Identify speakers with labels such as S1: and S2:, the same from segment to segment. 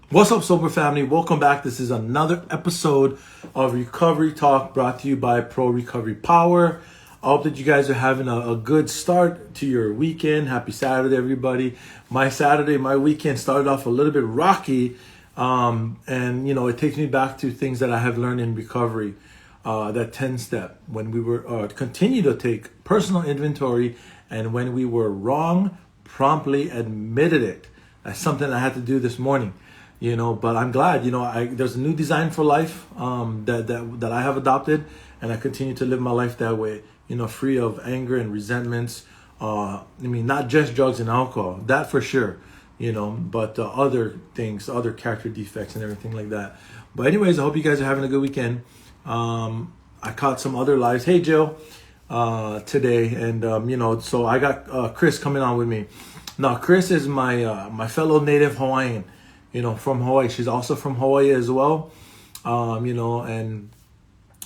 S1: What's up, Sober Family? Welcome back. This is another episode of Recovery Talk brought to you by Pro Recovery Power. I hope that you guys are having a good start to your weekend. Happy Saturday, everybody. My weekend started off a little bit rocky. And, it takes me back to things that I have learned in recovery. That 10 step when we were continue to take personal inventory, and when we were wrong, promptly admitted it. That's something I had to do this morning. But I'm glad. There's a new design for life that I have adopted, and I continue to live my life that way. Free of anger and resentments. Not just drugs and alcohol, that for sure. But other things, other character defects, and everything like that. But anyways, I hope you guys are having a good weekend. I caught some other lives. Hey, Jill, today, and so I got Chris coming on with me. Now, Chris is my fellow native Hawaiian. From Hawaii. She's also from Hawaii as well. And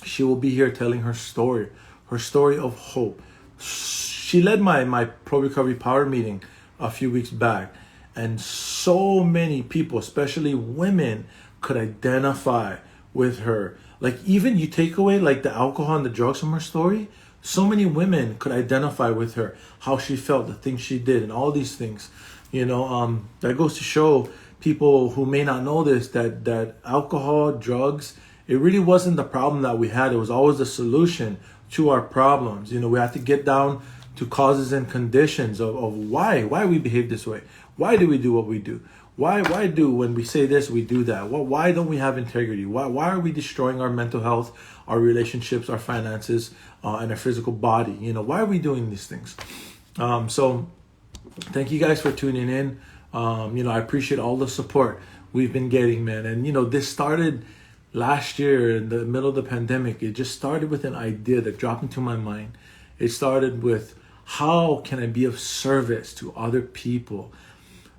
S1: she will be here telling her story of hope. She led my Pro Recovery Power meeting a few weeks back, and so many people, especially women, could identify with her. Like, even you take away like the alcohol and the drugs from her story, so many women could identify with her, how she felt, the things she did, and all these things. That goes to show people who may not know this that alcohol, drugs, it really wasn't the problem that we had. It was always the solution to our problems. We have to get down to causes and conditions of why we behave this way. Why do we do what we do? Why do, when we say this, we do that? Why don't we have integrity? Why are we destroying our mental health, our relationships, our finances, and our physical body? Why are we doing these things? So thank you guys for tuning in. I appreciate all the support we've been getting, man. And, this started last year in the middle of the pandemic. It just started with an idea that dropped into my mind. It started with, how can I be of service to other people?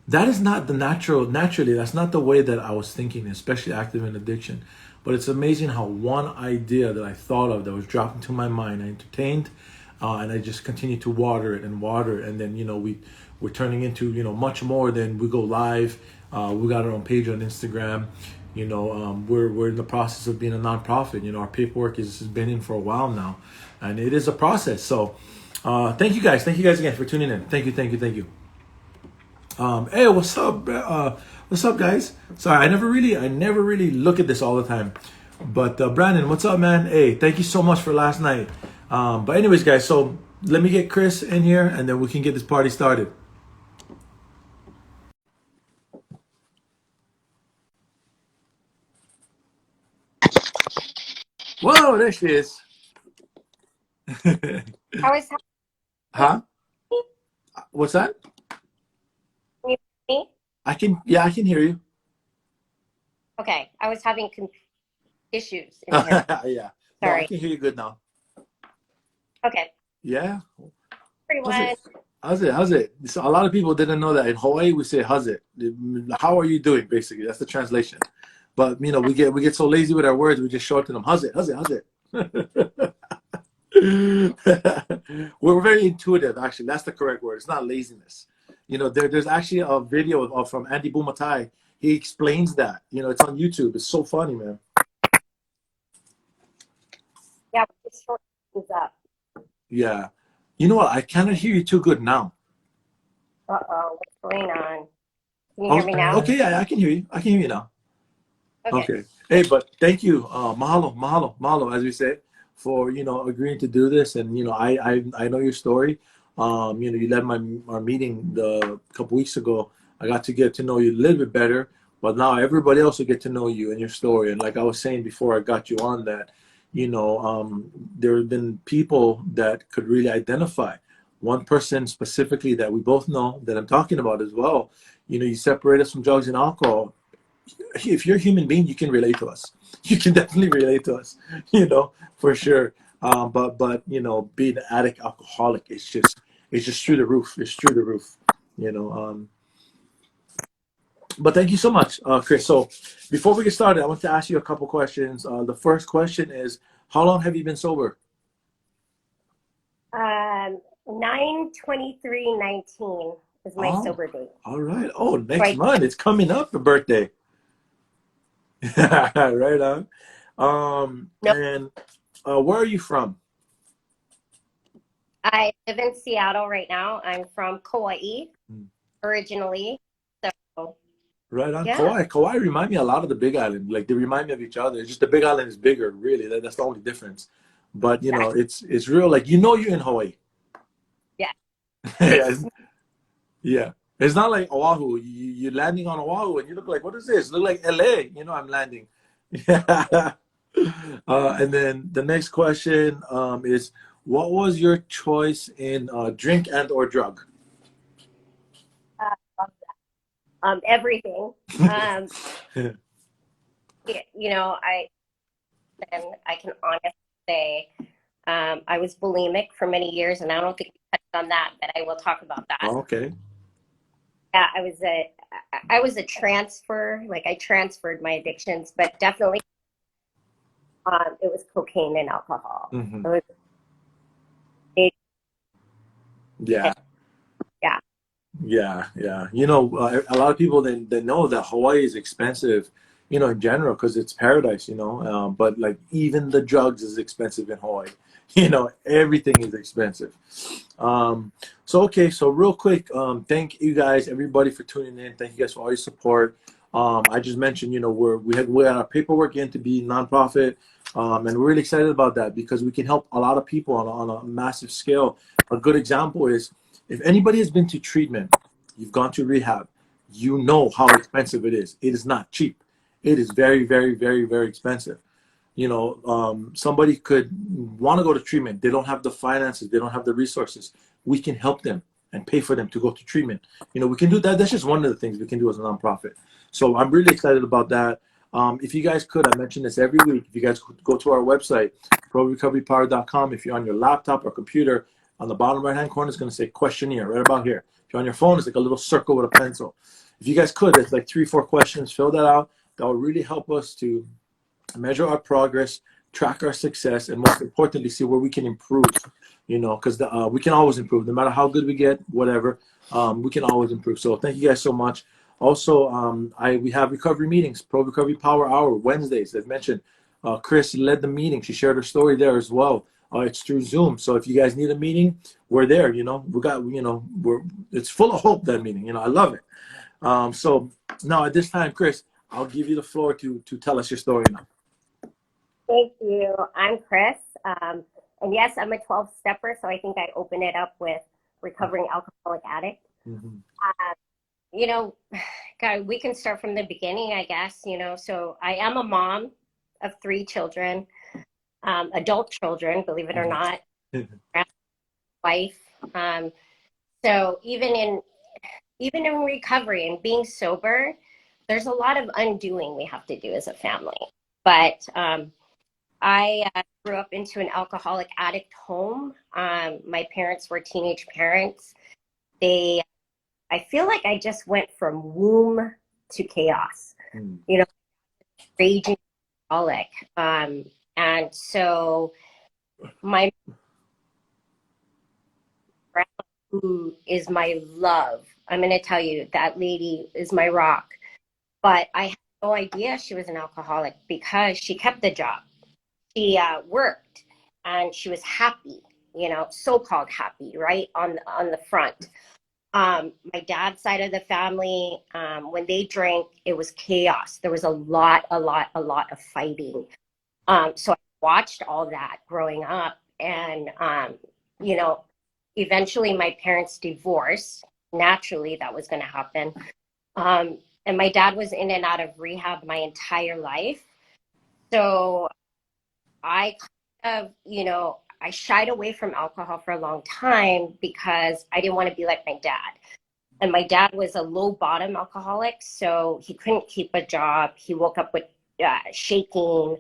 S1: That is not naturally, that's not the way that I was thinking, especially active in addiction. But it's amazing how one idea that I thought of that was dropped into my mind, I entertained, and I just continued to water it. And then, we're turning into, much more than we go live. We got our own page on Instagram. We're in the process of being a nonprofit. Our paperwork has been in for a while now, and it is a process. So, thank you guys. Thank you guys again for tuning in. Thank you. Hey, what's up? What's up, guys? Sorry, I never really look at this all the time. But Brandon, what's up, man? Hey, thank you so much for last night. But anyways, guys, so let me get Chris in here, and then we can get this party started. Whoa, there she is.
S2: I was
S1: Huh? What's that?
S2: having me.
S1: I can hear you.
S2: Okay, I was having issues in here.
S1: Yeah. No, I
S2: Sorry.
S1: can hear you good now.
S2: Okay,
S1: Yeah. How's
S2: everyone.
S1: it? How's it? So a lot of people didn't know that in Hawaii we say "how's it?" How are you doing? Basically, that's the translation. But we get so lazy with our words, we just shorten them. How's it? How's it? We're very intuitive, actually. That's the correct word. It's not laziness. There's actually a video from Andy Bumatai. He explains that. It's on YouTube. It's so funny, man.
S2: Yeah, this short is up.
S1: Yeah. You know what? I cannot hear you too good now.
S2: Uh-oh, what's going on? Can you hear me now?
S1: Okay, yeah, I can hear you. I can hear you now.
S2: Okay.
S1: Okay. Hey, but thank you. Mahalo, as we say, for, agreeing to do this. And, I know your story. You led our meeting a couple weeks ago. I got to get to know you a little bit better, but now everybody else will get to know you and your story. And like I was saying before I got you on that, there have been people that could really identify. One person specifically that we both know that I'm talking about as well. You separate us from drugs and alcohol. If you're a human being, you can relate to us. You can definitely relate to us, for sure. But being an addict, alcoholic, it's just through the roof. It's through the roof, you know. But thank you so much, Chris. So before we get started, I want to ask you a couple questions. The first question is, how long have you been sober?
S2: 9/23/19 is my
S1: Oh,
S2: sober date.
S1: all right. Oh, next
S2: Right.
S1: month. It's coming up, the birthday. Right on.
S2: No,
S1: And where are you from?
S2: I live in Seattle right now. I'm from Kauai
S1: Hmm.
S2: originally. So,
S1: Right on.
S2: yeah.
S1: Kauai. Kauai remind me a lot of the Big Island. Like they remind me of each other. It's just the Big Island is bigger, really. That's the only difference. But you know,
S2: Exactly.
S1: it's real. Like you know, you're in Hawaii.
S2: Yeah.
S1: Yeah,
S2: It's
S1: yeah. It's not like Oahu. You're landing on Oahu and you look like, what is this? Look like LA. You know, I'm landing. Yeah. And then the next question is, what was your choice in drink and or drug?
S2: everything. Um, you know, and I can honestly say I was bulimic for many years, and I don't think we touched on that, but I will talk about that.
S1: Okay.
S2: Yeah, I was a transfer, like I transferred my addictions, but definitely it was cocaine and alcohol.
S1: Hmm.
S2: It was big,
S1: Yeah.
S2: yeah,
S1: Yeah, yeah. You know, a lot of people they know that Hawaii is expensive, you know, in general because it's paradise, you know. But like even the drugs is expensive in Hawaii. You know, everything is expensive. Um, so okay, so real quick, thank you guys, everybody, for tuning in. Thank you guys for all your support. I just mentioned, you know, we had our paperwork in to be nonprofit, and we're really excited about that because we can help a lot of people on a massive scale. A good example is if anybody has been to treatment, you've gone to rehab, you know how expensive it is. It is not cheap. It is very, very, very, very expensive. You know, somebody could want to go to treatment. They don't have the finances. They don't have the resources. We can help them and pay for them to go to treatment. You know, we can do that. That's just one of the things we can do as a nonprofit. So I'm really excited about that. If you guys could, I mention this every week. If you guys could go to our website, prorecoverypower.com. If you're on your laptop or computer, on the bottom right hand corner, it's going to say questionnaire right about here. If you're on your phone, it's like a little circle with a pencil. If you guys could, it's like 3, 4 questions. Fill that out. That will really help us to measure our progress, track our success, and most importantly, see where we can improve. You know, because we can always improve, no matter how good we get, whatever. We can always improve. So thank you guys so much. Also, we have recovery meetings, Pro Recovery Power Hour Wednesdays. As mentioned, Chris led the meeting. She shared her story there as well. It's through Zoom. So if you guys need a meeting, we're there. You know, we got. You know, it's full of hope, that meeting. You know, I love it. So now at this time, Chris, I'll give you the floor to tell us your story now.
S2: thank you. I'm Chris. And yes, I'm a 12 stepper, so I think I open it up with recovering alcoholic addict.
S1: Mhm.
S2: Um, you know, God, we can start from the beginning, I guess, you know. So I am a mom of 3 children, adult children, believe it or not, wife. Um, so even in recovery and being sober, there's a lot of undoing we have to do as a family. But I grew up into an alcoholic addict home. My parents were teenage parents. They, I feel like I just went from womb to chaos,
S1: Mm.
S2: you know, raging alcoholic. And so my grandma, who is my love, I'm going to tell you that lady is my rock. But I had no idea she was an alcoholic because she kept the job. She worked and she was happy, you know, so-called happy, right on the front. My dad's side of the family, when they drank, it was chaos. There was a lot of fighting. So I watched all that growing up, and you know, eventually my parents divorced. Naturally, that was going to happen. And my dad was in and out of rehab my entire life. So I kind of, you know, I shied away from alcohol for a long time because I didn't want to be like my dad. And my dad was a low bottom alcoholic, so he couldn't keep a job. He woke up with shaking.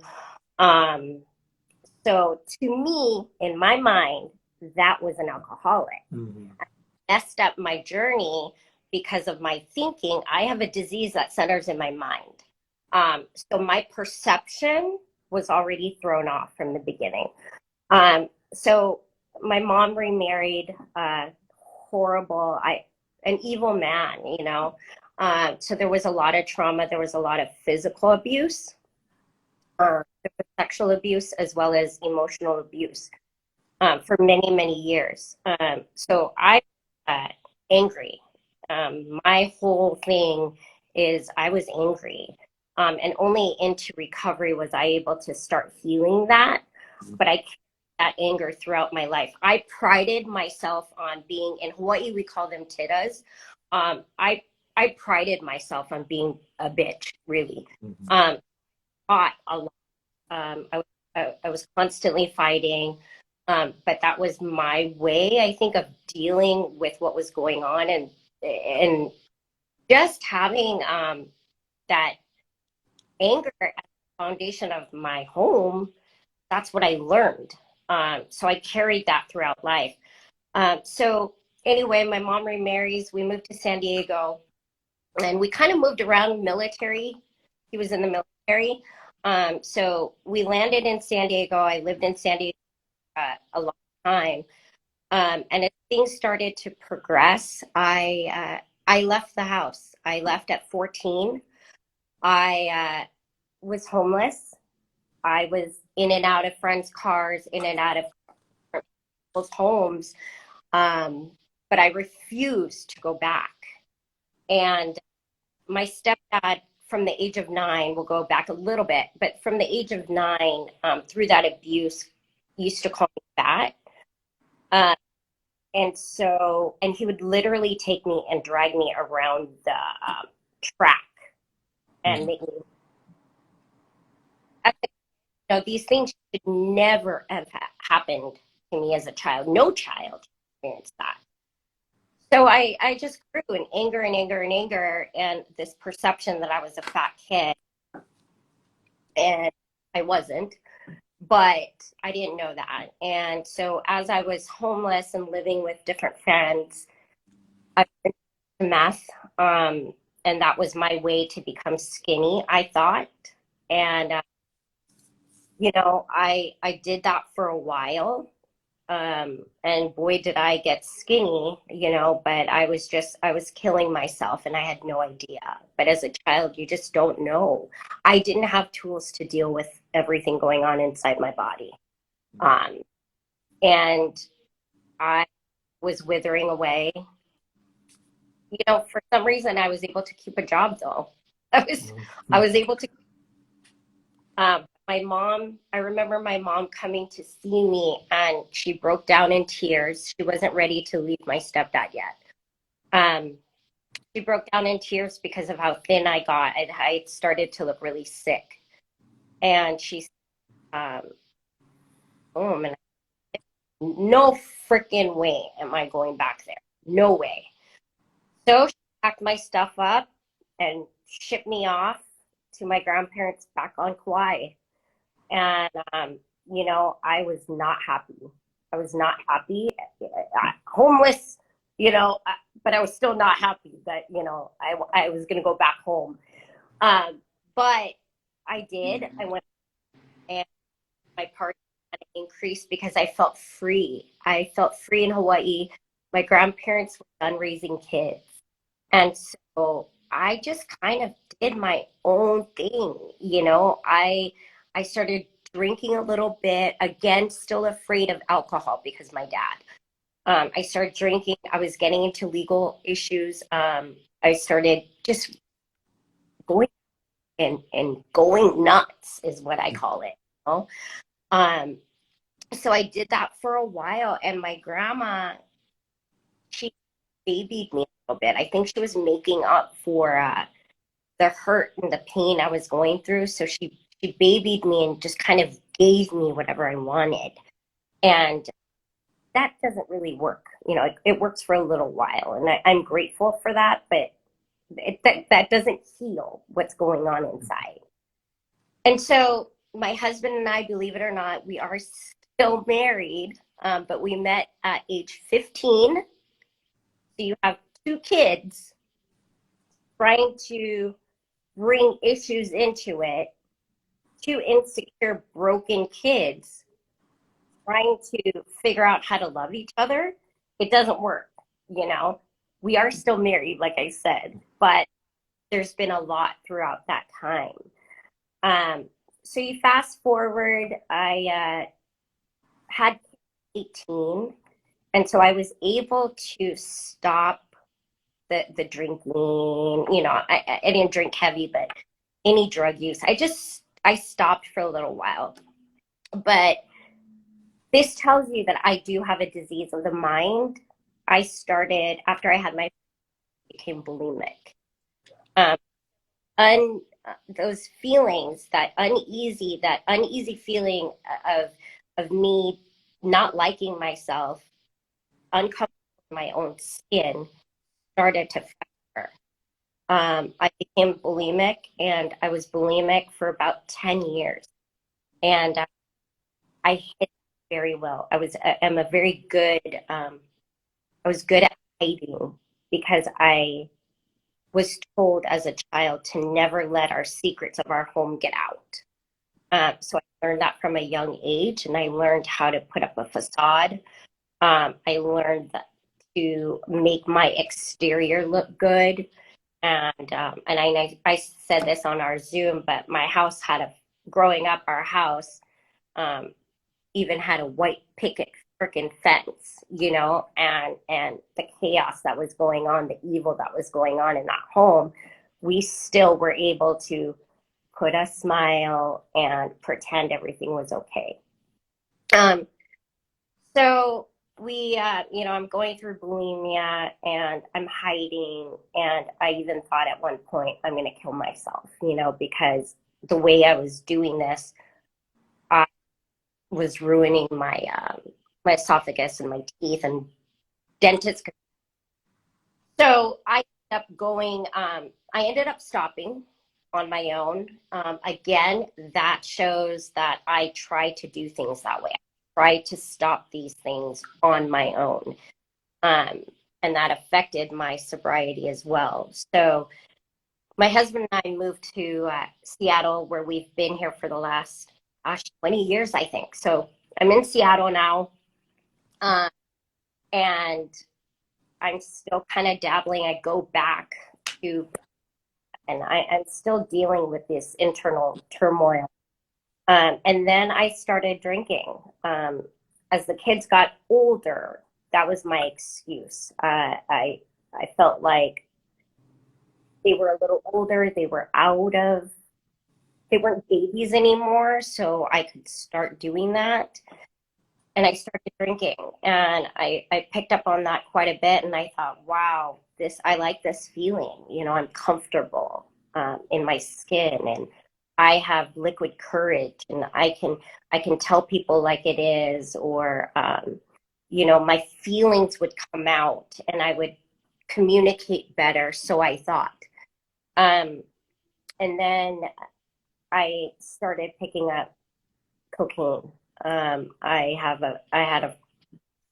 S2: Um, so to me, in my mind, that was an alcoholic.
S1: Mhm.
S2: Messed up my journey because of my thinking. I have a disease that centers in my mind. So my perception was already thrown off from the beginning. So my mom remarried, horrible, an evil man, you know. So there was a lot of trauma. There was a lot of physical abuse, there was sexual abuse, as well as emotional abuse for many, many years. So I angry. My whole thing is I was angry. And only into recovery was I able to start healing that. But I carried that anger throughout my life. I prided myself on being, in Hawaii, we call them titas. I prided myself on being a bitch, really. Fought a lot. I was constantly fighting. But that was my way, I think, of dealing with what was going on, and just having that anger at the foundation of my home. That's what I learned. So I carried that throughout life. So anyway, my mom remarries. We moved to San Diego, and we kind of moved around military. He was in the military. So we landed in San Diego. I lived in San Diego a long time. And as things started to progress, I left the house. I left at 14. I was homeless. I was in and out of friends' cars, in and out of people's homes. But I refused to go back. And my stepdad, from the age of 9, we'll go back a little bit, but from the age of 9, through that abuse, used to call me fat. And he would literally take me and drag me around the track and make me, these things should never have happened to me as a child. No child experienced that. So I just grew in anger and anger and anger, and this perception that I was a fat kid, and I wasn't, but I didn't know that. And so as I was homeless and living with different friends, I went to meth, and that was my way to become skinny, I thought. And I did that for a while. And boy, did I get skinny, but I was killing myself, and I had no idea. But as a child, you just don't know. I didn't have tools to deal with everything going on inside my body. And I was withering away. For some reason, I was able to keep a job, though. I was able to. I remember my mom coming to see me, and she broke down in tears. She wasn't ready to leave my stepdad yet. She broke down in tears because of how thin I got. I started to look really sick. And she said, oh, man, no freaking way am I going back there. No way. So she packed my stuff up and shipped me off to my grandparents back on Kauai. And, I was not happy. I was not happy. Homeless, but I was still not happy that, I was going to go back home. But I did. I went, and my party increased because I felt free. I felt free in Hawaii. My grandparents were done raising kids. And so I just kind of did my own thing. I started drinking a little bit, again, still afraid of alcohol because my dad. I started drinking. I was getting into legal issues. I started just going and going nuts is what I call it. So I did that for a while, and my grandma, she babied me a little bit. I think she was making up for the hurt and the pain I was going through. So she babied me and just kind of gave me whatever I wanted. And that doesn't really work. It works for a little while, and I'm grateful for that, but that doesn't heal what's going on inside. And so my husband and I, believe it or not, we are still married, but we met at age 15. So you have 2 kids trying to bring issues into it, 2 insecure, broken kids trying to figure out how to love each other. It doesn't work. We are still married, like I said, but there's been a lot throughout that time. So you fast forward, I had 18, and so I was able to stop the drinking. I didn't drink heavy, but any drug use. I stopped for a little while. But this tells you that I do have a disease of the mind. I started after I had my became bulimic. Um, those feelings, that uneasy feeling of me not liking myself, uncomfortable in my own skin, started to fester. I became bulimic, and I was bulimic for about 10 years. And I hid it very well. I'm a very good, I was good at hiding because I was told as a child to never let our secrets of our home get out. So I learned that from a young age, and I learned how to put up a facade. I learned to make my exterior look good. And I said this on our Zoom, but my house growing up, our house um, even had a white picket freaking fence, and the chaos that was going on, the evil that was going on in that home, we still were able to put a smile and pretend everything was okay. Um, so I'm going through bulimia and I'm hiding. And I even thought at one point, I'm going to kill myself, because the way I was doing this, I was ruining my esophagus and my teeth and dentist. So I ended up stopping on my own. Again, that shows that I try to do things that way. I try to stop these things on my own. And that affected my sobriety as well. So my husband and I moved to Seattle, where we've been here for the last 20 years, I think. So I'm in Seattle now, and I'm still kind of dabbling. I go back to, and I'm still dealing with this internal turmoil. And then I started drinking. As the kids got older, that was my excuse. I felt like they were a little older. They weren't babies anymore, so I could start doing that. And I started drinking, and I picked up on that quite a bit. And I thought, wow, I like this feeling. I'm comfortable in my skin, and I have liquid courage, and I can tell people like it is, or my feelings would come out, and I would communicate better. So I thought, and then I started picking up cocaine. I had a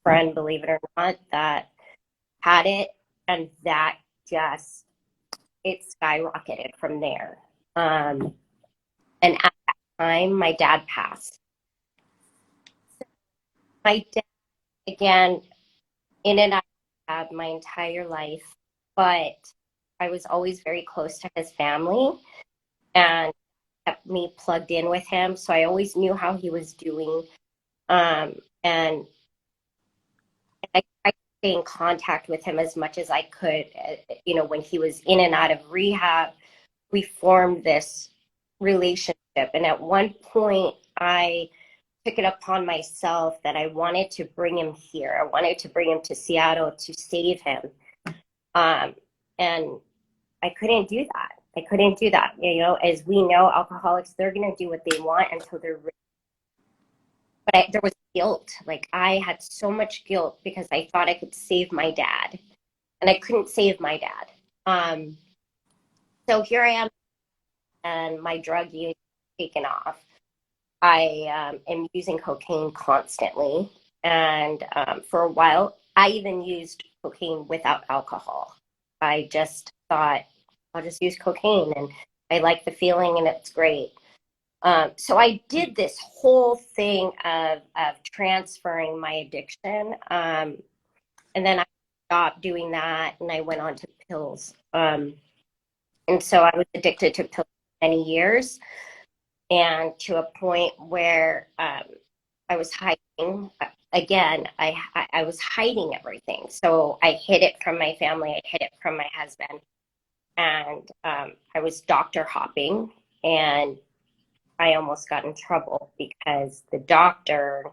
S2: friend, believe it or not, that had it, and that just it skyrocketed from there. And at that time, my dad passed. My dad, again, in and out of rehab my entire life, but I was always very close to his family and kept me plugged in with him, so I always knew how he was doing. And I stay in contact with him as much as I could. When he was in and out of rehab, we formed this relationship. And at one point, I took it upon myself that I wanted to bring him here. I wanted to bring him to Seattle to save him. And I couldn't do that. As we know, alcoholics, they're going to do what they want until they're ready. But there was guilt. Like, I had so much guilt because I thought I could save my dad, and I couldn't save my dad. So here I am, and my drug use taken off. I am using cocaine constantly, and for a while, I even used cocaine without alcohol. I just thought, I'll just use cocaine, and I like the feeling, and it's great. So I did this whole thing of transferring my addiction, and then I stopped doing that, and I went on to pills. And so I was addicted to pills for many years, and to a point where I was hiding. Again, I was hiding everything. So I hid it from my family. I hid it from my husband, and I was doctor hopping, and I almost got in trouble because the doctor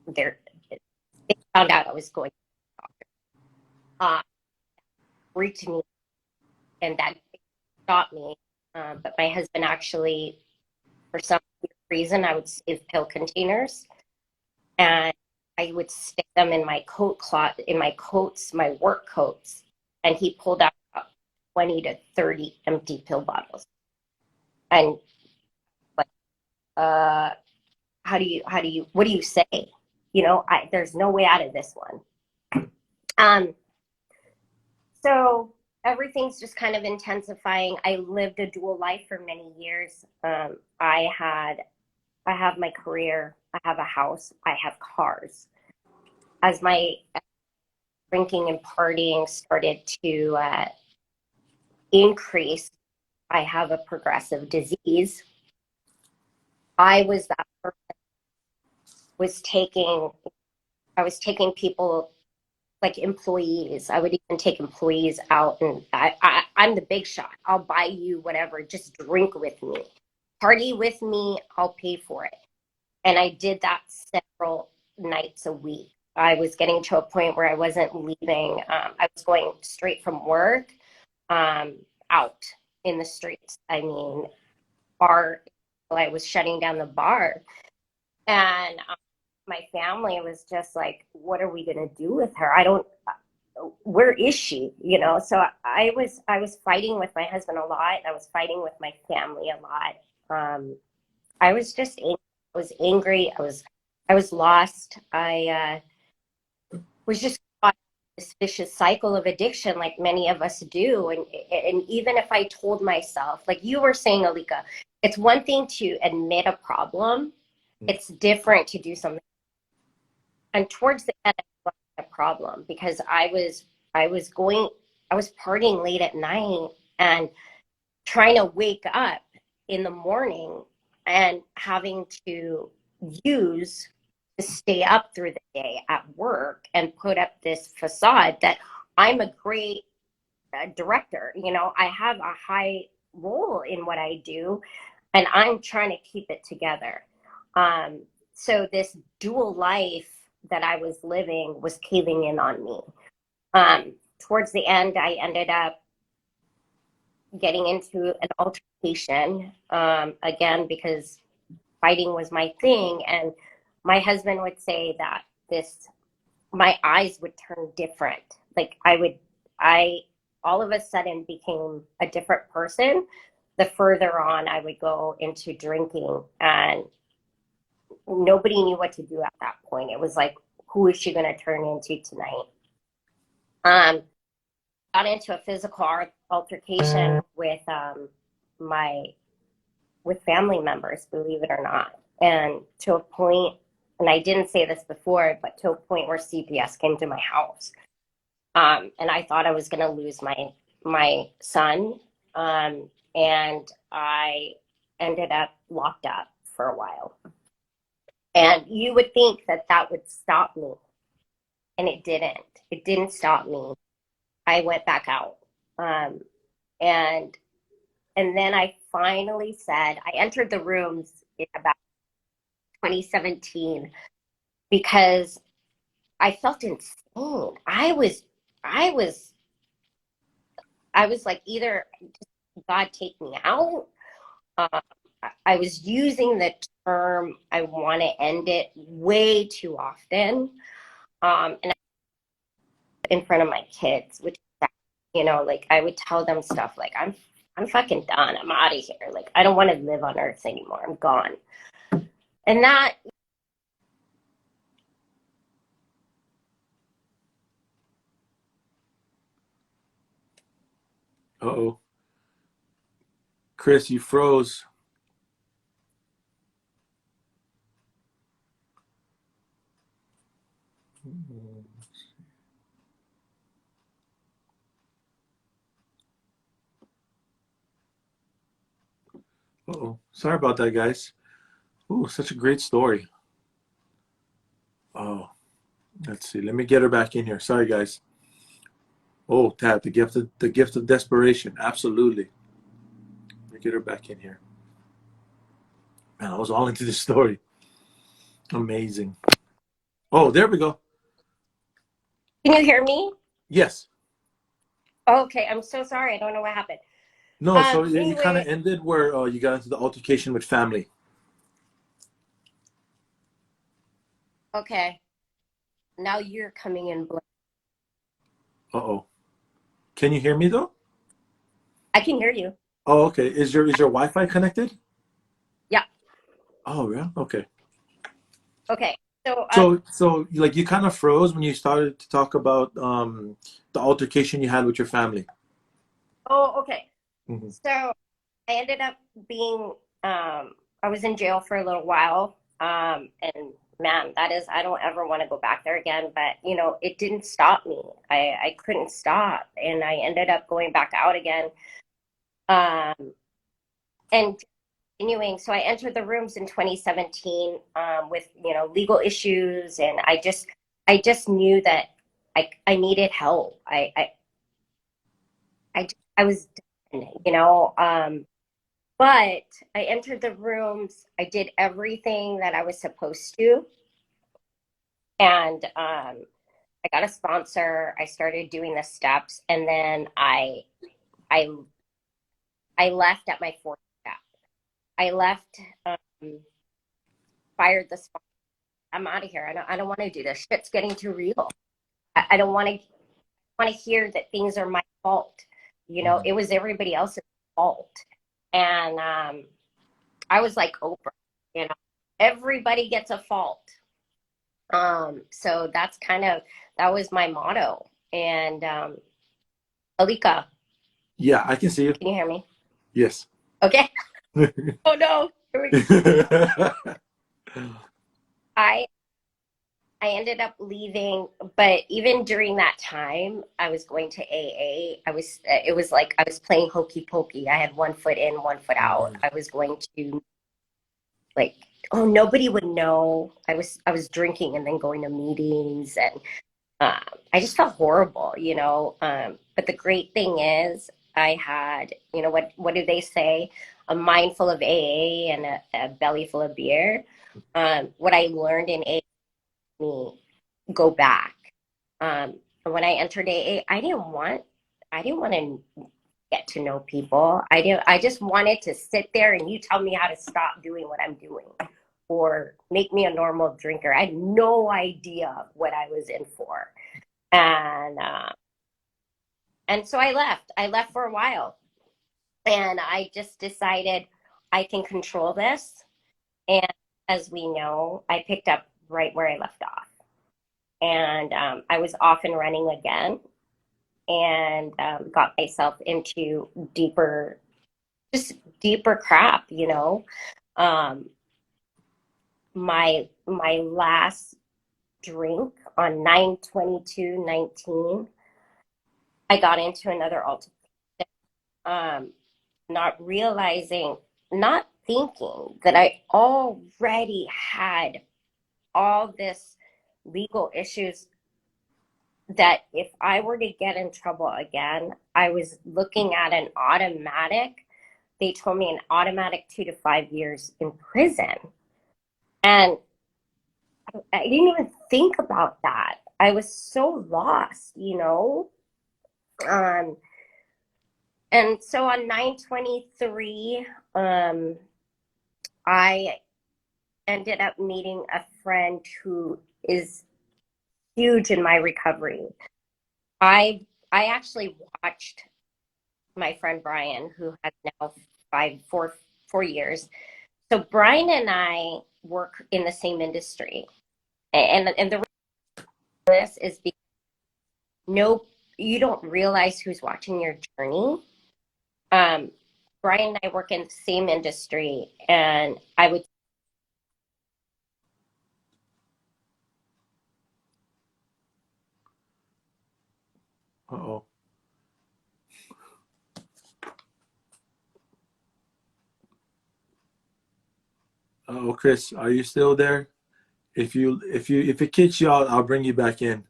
S2: there they found out I was going to the doctor. Reached me, and that stopped me. But my husband actually, for some reason, I would save pill containers, and I would stick them in my coat cloth, in my coats, my work coats, and he pulled out 20 to 30 empty pill bottles. And like, uh, what do you say? There's no way out of this one. Um, so everything's just kind of intensifying. I lived a dual life for many years. I have my career, I have a house, I have cars. As my drinking and partying started to increase, I have a progressive disease. I was that person was taking I was taking people like employees. I would even take employees out, and I'm the big shot. I'll buy you whatever. Just drink with me, party with me. I'll pay for it. And I did that several nights a week. I was getting to a point where I wasn't leaving. I was going straight from work um, out in the streets. I mean, I was shutting down the bar, and my family was just like, "What are we going to do with her? I don't. Where is she? So I was fighting with my husband a lot. I was fighting with my family a lot. I was just angry. I was angry. I was lost. I was just caught in this vicious cycle of addiction, like many of us do. And even if I told myself, like you were saying, Alika, it's one thing to admit a problem. It's different to do something. And towards the end, I had a problem because I was going, I was partying late at night and trying to wake up in the morning and having to use to stay up through the day at work and put up this facade that I'm a great director. I have a high role in what I do, and I'm trying to keep it together. So this dual life that I was living was caving in on me. Towards the end, I ended up getting into an altercation again because fighting was my thing, and my husband would say that this my eyes would turn different. Like I all of a sudden became a different person the further on I would go into drinking, and nobody knew what to do at that point. It was like, who is she going to turn into tonight? um Got into a physical altercation my with family members, believe it or not. And to a point, and I didn't say this before, but to a point where CPS came to my house. And I thought I was going to lose my son. And I ended up locked up for a while. And you would think that that would stop me, and it didn't. It didn't stop me. I went back out. Um, and and then I finally said, I entered the rooms in about 2017 because I felt insane. I was, I was like, either God take me out. Uh, I was using the term "I want to end it" way too often, and in front of my kids, which like I would tell them stuff like, I'm fucking done. I'm out of here. Like I don't want to live on Earth anymore. I'm gone. And that
S1: Uh-oh. Chris, you froze. Uh-oh. Sorry about that, guys. Ooh, such a great story. Oh, let's see. Let me get her back in here. Sorry, guys. Oh, Tat, the gift of desperation. Absolutely. Let me get her back in here. Man, I was all into this story. Amazing. Oh, there we go.
S2: Can you hear me?
S1: Yes.
S2: Okay, I'm so sorry. I don't know what happened.
S1: No, so you kind of
S2: Anyway,
S1: ended where you got into the altercation with family.
S2: okay. Now you're coming in.
S1: Uh-oh. Can you hear me though?
S2: I can hear you.
S1: Oh, okay. Is your Wi-Fi connected?
S2: Yeah.
S1: Oh, yeah. Okay.
S2: Okay. So,
S1: So like you kind of froze when you started to talk about the altercation you had with your family.
S2: okay.
S1: Hmm.
S2: So I ended up being, I was in jail for a little while. And man, that is, I don't ever want to go back there again. But, it didn't stop me. I couldn't stop. And I ended up going back out again. Um, and continuing. So I entered the rooms in 2017 with, legal issues. And I just knew that I needed help. I was done, but I entered the rooms. I did everything that I was supposed to, and I got a sponsor. I started doing the steps, and then I I left at my fourth step. I left, fired the sponsor. I'm out of here. I don't want to do this. Shit's getting too real. I don't want to hear that things are my fault. It was everybody else's fault, and I was like Oprah. You know, everybody gets a fault. So that was my motto. And Alika,
S1: Yeah, I can see you.
S2: can you hear me?
S1: Yes.
S2: Okay. Oh no. I I ended up leaving, but even during that time, I was going to AA. It was like I was playing hokey pokey. I had one foot in, one foot out. I was going to like, oh, nobody would know. I was drinking and then going to meetings, and I just felt horrible, but the great thing is, I had, what do they say? A mind full of AA and a belly full of beer. What I learned in AA made me go back. When I entered AA, I didn't want to get to know people. I just wanted to sit there and you tell me how to stop doing what I'm doing or make me a normal drinker. I had no idea what I was in for. And so I left. I left for a while, and I just decided I can control this. And as we know, I picked up right where I left off, and I was off and running again, and got myself into deeper, just deeper crap. Um, my last drink on 9/22/19, I got into another altercation. Um, not realizing, not thinking that I already had all this legal issues, that if I were to get in trouble again, I was looking at an automatic, they told me an automatic 2 to 5 years in prison. And I didn't even think about that. I was so lost. Um, and so on 9/23, I ended up meeting a friend who is huge in my recovery. I actually watched my friend Brian, who has now 4 years. So Brian and I work in the same industry, and the reason for this is because no, you don't realize who's watching your journey. Um, Brian and I work in the same industry, and I would.
S1: Uh-oh. Oh, Chris, are you still there? If it kicks you out, I'll bring you back in.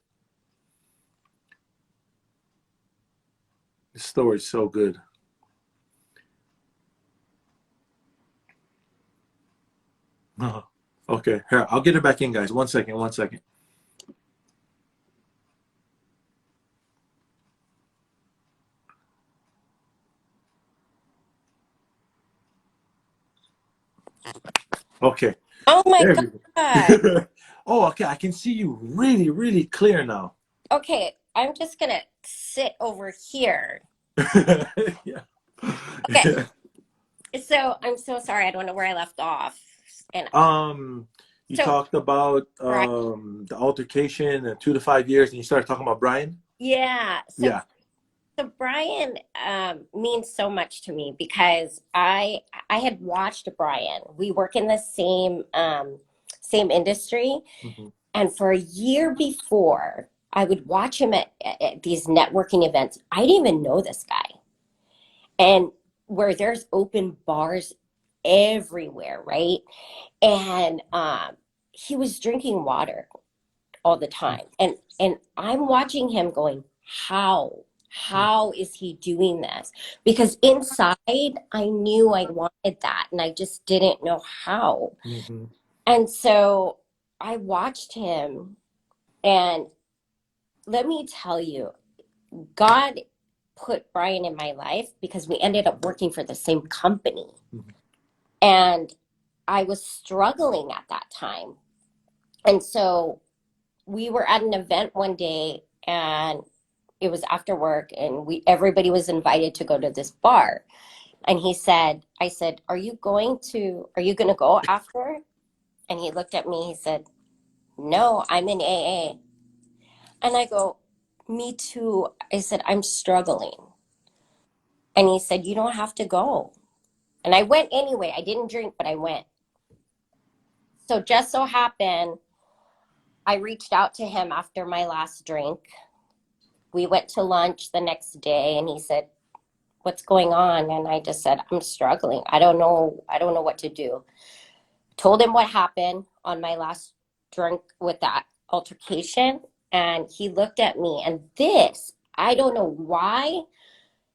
S1: The story's so good. Okay, here, I'll get her back in, guys. One second, one second. Okay,
S2: Oh my
S1: there we
S2: God.
S1: go. Oh, okay, I can see you really, really clear now.
S2: Okay, I'm just gonna sit over here.
S1: Yeah.
S2: Okay,
S1: Yeah.
S2: so I'm so sorry. I don't know where I left off. And
S1: Um, you
S2: so,
S1: talked about
S2: Brian,
S1: the altercation and 2 to 5 years, and you started talking about Brian.
S2: yeah. So,
S1: Yeah.
S2: so Brian means so much to me because I had watched Brian. We work in the same industry,
S1: Hmm.
S2: and for a year before, I would watch him at these networking events. I didn't even know this guy, and where there's open bars everywhere, right? And he was drinking water all the time, and I'm watching him going, how is he doing this? Because inside I knew I wanted that, and I just didn't know how.
S1: Hmm.
S2: And so I watched him, and let me tell you, God put Brian in my life because we ended up working for the same company. And I was struggling at that time. And so we were at an event one day, and it was after work, and we everybody was invited to go to this bar. And I said, are you going to go after? And he looked at me, he said, no, I'm in AA. And I go, me too. I said, I'm struggling. And he said, you don't have to go. And I went anyway. I didn't drink, but I went. So just so happened, I reached out to him after my last drink. We went to lunch the next day, and he said, what's going on? And I just said, I'm struggling. I don't know what to do. Told him what happened on my last drink with that altercation. And he looked at me, and I don't know why.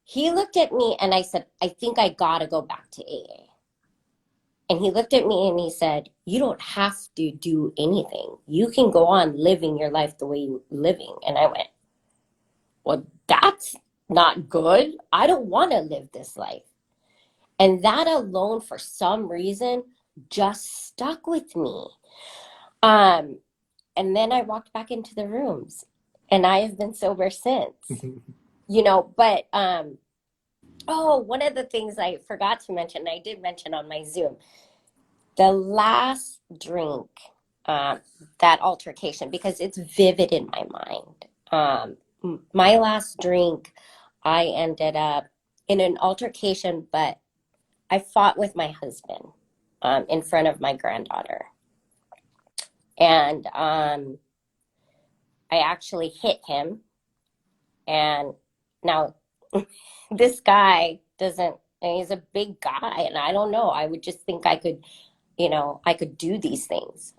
S2: He looked at me, and I said, I think I got to go back to AA. And he looked at me and he said, you don't have to do anything. You can go on living your life the way you're living. And I went, well, that's not good. I don't want to live this life. And that alone, for some reason, just stuck with me. Um, and then I walked back into the rooms, and I have been sober since, but oh, one of the things I forgot to mention, I did mention on my Zoom, the last drink, uh, that altercation, because it's vivid in my mind. My last drink, I ended up in an altercation, but I fought with my husband in front of my granddaughter. And I actually hit him. And now this guy doesn't, and he's a big guy. And I don't know, I would just think I could do these things.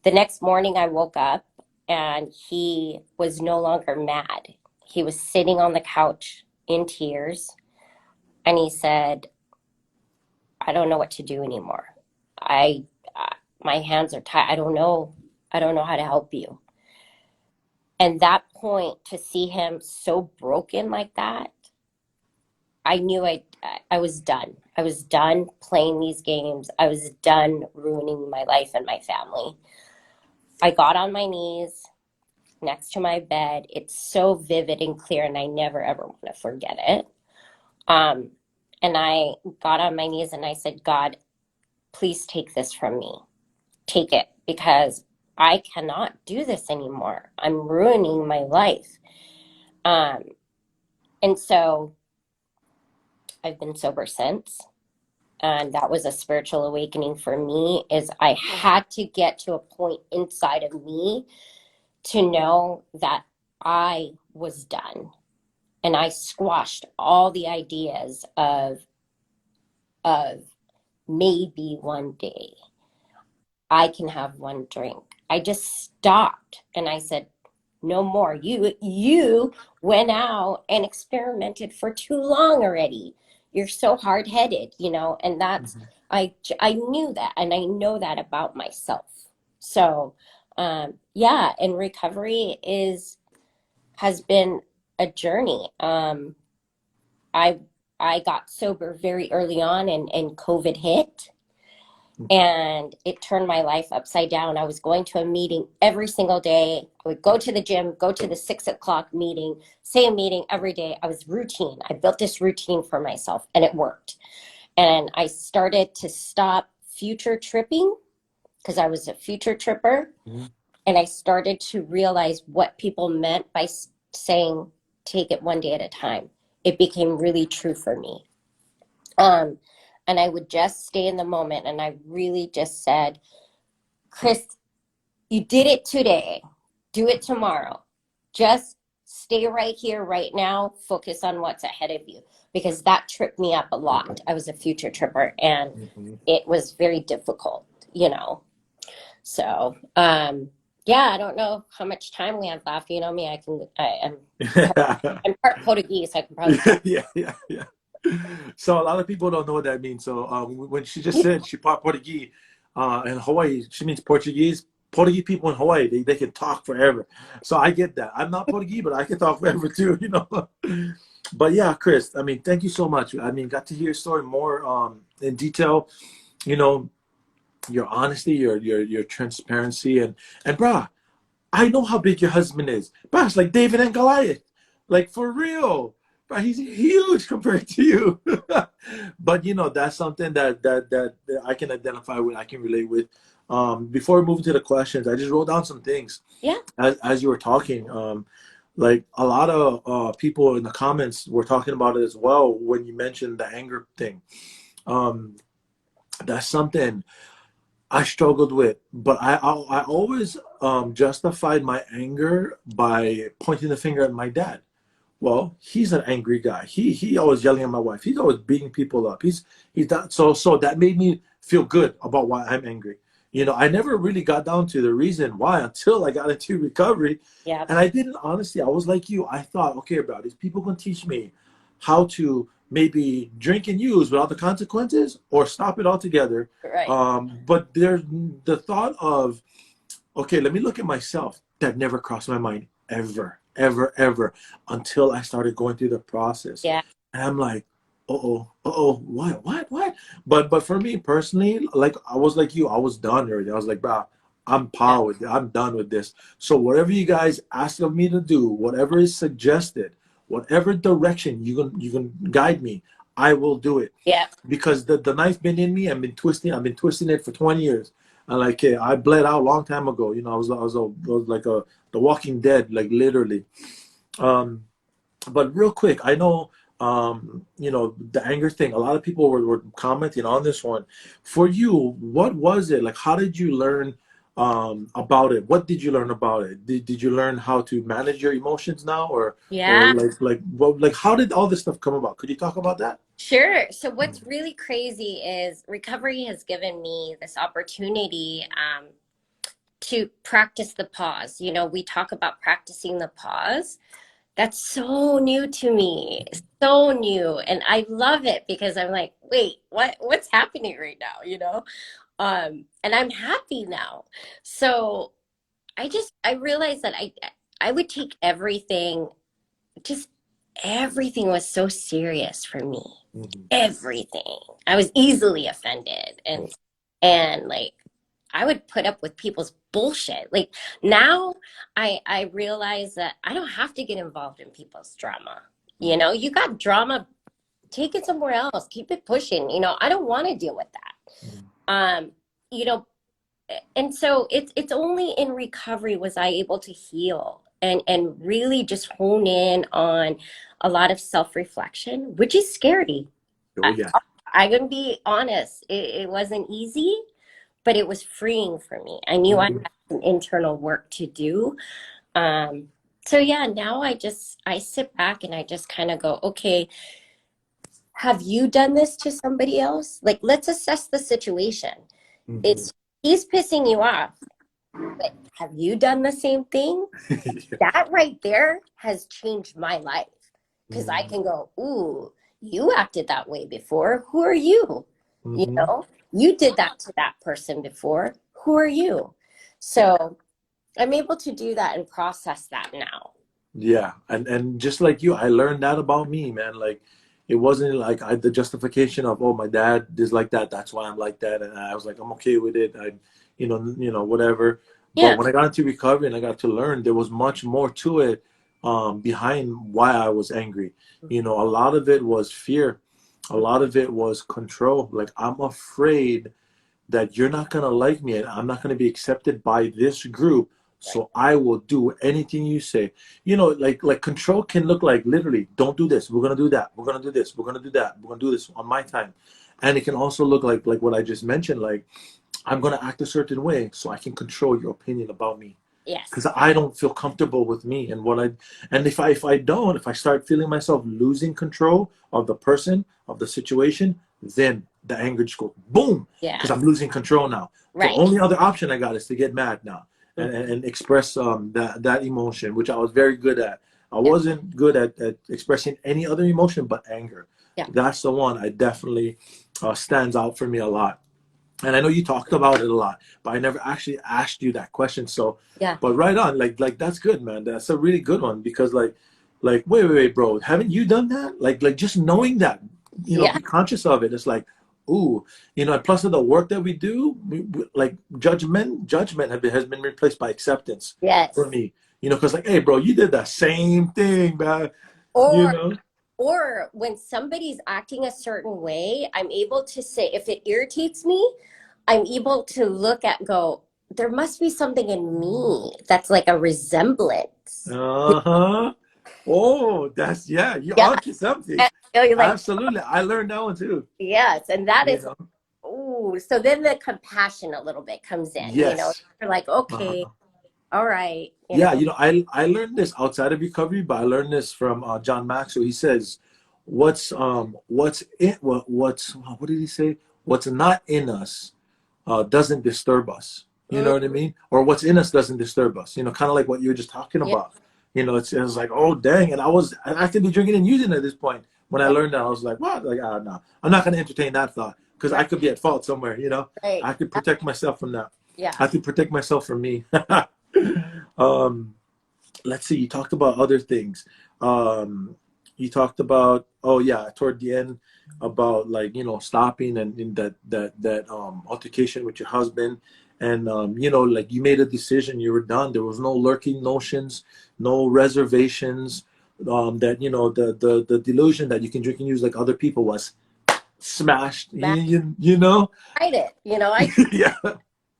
S2: The next morning I woke up, and he was no longer mad. He was sitting on the couch in tears. And he said, I don't know what to do anymore. I, my hands are tied. I don't know. I don't know how to help you. And that point, to see him so broken like that, I knew I was done. I was done playing these games. I was done ruining my life and my family. I got on my knees next to my bed. It's so vivid and clear, and I never ever want to forget it. Um, and I got on my knees and I said, God, please take this from me. Take it, because I cannot do this anymore. I'm ruining my life. Um, and so I've been sober since. And that was a spiritual awakening for me, is I had to get to a point inside of me to know that I was done. And I squashed all the ideas of maybe one day I can have one drink. I just stopped and I said, no more. You went out and experimented for too long already. You're so hard-headed, and that's
S1: Mhm.
S2: I knew that and I know that about myself. So, yeah, and recovery is has been a journey. I I got sober very early on and COVID hit and it turned my life upside down. I was going to a meeting every single day. I would go to the gym, go to the 6 o'clock meeting, same meeting every day. I was routine. I built this routine for myself and it worked. And I started to stop future tripping because I was a future tripper.
S1: Mhm.
S2: And I started to realize what people meant by saying, take it one day at a time. It became really true for me. Um, and I would just stay in the moment. And I really just said, Chris, you did it today. Do it tomorrow. Just stay right here, right now. Focus on what's ahead of you because that tripped me up a lot. I was a future tripper and
S1: Mhm.
S2: it was very difficult. So, yeah, I don't know how much time we have left. You know me, I'm part Portuguese. So I can probably talk.
S1: Yeah, yeah, yeah. So a lot of people don't know what that means. So when she just said she part Portuguese in Hawaii, she means Portuguese. Portuguese people in Hawaii, they can talk forever. So I get that. I'm not Portuguese, but I can talk forever too, you know. But yeah, Chris, I mean, thank you so much. I mean, got to hear your story more in detail. You know, your honesty, your transparency, and brah, I know how big your husband is. But it's like David and Goliath. Like for real. But he's huge compared to you. But that's something that I can identify with, I can relate with. Before we move into the questions, I just wrote down some things
S2: Yeah,
S1: as you were talking. Like a lot of people in the comments were talking about it as well when you mentioned the anger thing. Um, that's something I struggled with, but I always justified my anger by pointing the finger at my dad. Well, he's an angry guy. He always yelling at my wife. He's always beating people up. He's that so that made me feel good about why I'm angry. I never really got down to the reason why until I got into recovery,
S2: yeah,
S1: and I didn't honestly. I was like you. I thought, okay, bro, these people can teach me how to maybe drink and use without the consequences, or stop it altogether.
S2: right.
S1: But there's the thought of, okay, let me look at myself. That never crossed my mind ever, ever, ever until I started going through the process.
S2: Yeah,
S1: And I'm like, what? But for me personally, like I was like you, I was done already. I was like, bro, I'm
S2: yeah,
S1: powered. I'm done with this. So whatever you guys ask of me to do, whatever is suggested, whatever direction you can guide me, I will do it
S2: yeah,
S1: because the knife been in me. I've been twisting it for 20 years. And like I bled out a long time ago. I was like the Walking Dead, like literally. Um, but real quick, I know the anger thing. A lot of people were commenting on this one. For you, what was it like? How did you learn about it? What did you learn about it? Did you learn how to manage your emotions now, or
S2: yeah.
S1: like how did all this stuff come about? Could you talk about that?
S2: Sure. So what's really crazy is recovery has given me this opportunity to practice the pause. We talk about practicing the pause. That's so new to me. So new. And I love it because I'm like, wait, what's happening right now? And I'm happy now. So I realized that I would take everything, just everything was so serious for me.
S1: Mhm.
S2: Everything. I was easily offended and like I would put up with people's bullshit. Like now I realize that I don't have to get involved in people's drama. You got drama, take it somewhere else. Keep it pushing. I don't want to deal with that. You know, and so it's only in recovery was I able to heal and really just hone in on a lot of self-reflection, which is scary.
S1: Oh
S2: I,
S1: yeah.
S2: I'm gonna be honest, it wasn't easy, but it was freeing for me. I knew I
S1: Mhm.
S2: had some internal work to do. Um, so yeah, now I sit back and I just kind of go, okay, have you done this to somebody else? Like, let's assess the situation.
S1: Mhm.
S2: It's he's pissing you off, but have you done the same thing? That right there has changed my life because I
S1: Mhm.
S2: can go, ooh, you acted that way before. Who are you? You
S1: Mhm.
S2: know, you did that to that person before. Who are you? So I'm able to do that and process that now.
S1: Yeah, and just like you, I learned that about me, man. Like, it wasn't like the justification of, oh, my dad is like that, that's why I'm like that, and I was like, I'm okay with it. Whatever. But
S2: Yeah.
S1: when I got into recovery and I got to learn, there was much more to it, behind why I was angry. A lot of it was fear, a lot of it was control. Like, I'm afraid that you're not going to like me and I'm not going to be accepted by this group.
S2: Right.
S1: So I will do anything you say. Like control can look like literally, don't do this. We're going to do that. We're going to do this. We're going to do that. We're going to do this on my time. And it can also look like what I just mentioned. Like, I'm going to act a certain way so I can control your opinion about me,
S2: Yes.
S1: because I don't feel comfortable with me and what I and if I start feeling myself losing control of the person, of the situation, then the anger just goes boom, because I'm
S2: Yes.
S1: losing control now. The
S2: Right.
S1: only other option I got is to get mad now and express that emotion, which I was very good at. I
S2: Yeah.
S1: wasn't good at expressing any other emotion but anger.
S2: Yeah.
S1: That's the one I definitely stands out for me a lot. And I know you talked about it a lot, but I never actually asked you that question. So,
S2: Yeah.
S1: but right on, like that's good, man. That's a really good one because wait, bro, haven't you done that? Like just knowing that,
S2: Yeah.
S1: be conscious of it. It's like, ooh, and plus of the work that we do, like judgment has been replaced by acceptance for
S2: Yes.
S1: me. Because like, hey, bro, you did the same thing, man. You
S2: Or
S1: know.
S2: or when somebody's acting a certain way, I'm able to say if it irritates me, I'm able to look at go, there must be something in me that's like a resemblance.
S1: Uh-huh. Oh, yeah, you're
S2: Yeah.
S1: onto something.
S2: And, you're like,
S1: Absolutely. I learned that one too.
S2: yes. And that
S1: You
S2: is,
S1: know?
S2: ooh. So then the compassion a little bit comes in.
S1: Yes.
S2: You're like, okay,
S1: Uh-huh.
S2: all right,
S1: Yeah, I learned this outside of recovery, but I learned this from John Maxwell. He says, what did he say? What's not in us doesn't disturb us. You
S2: Mm,
S1: know what I mean? Or what's in us doesn't disturb us. Kind of like what you were just talking
S2: yeah,
S1: about. It's like, oh dang, and I could be drinking and using at this point. When I
S2: yeah,
S1: learned that, I was like, what? Like, no, I'm not going to entertain that thought because I
S2: right,
S1: could be at fault somewhere.
S2: right.
S1: I could protect myself from that.
S2: Yeah.
S1: I could protect myself from me. um, let's see. You talked about other things. Um, you talked about, oh yeah, toward the end, about like stopping and in that altercation with your husband, and like you made a decision, you were done. There was no lurking notions, no reservations. That the delusion that you can drink and use like other people was smashed.
S2: Matt tried it.
S1: Yeah.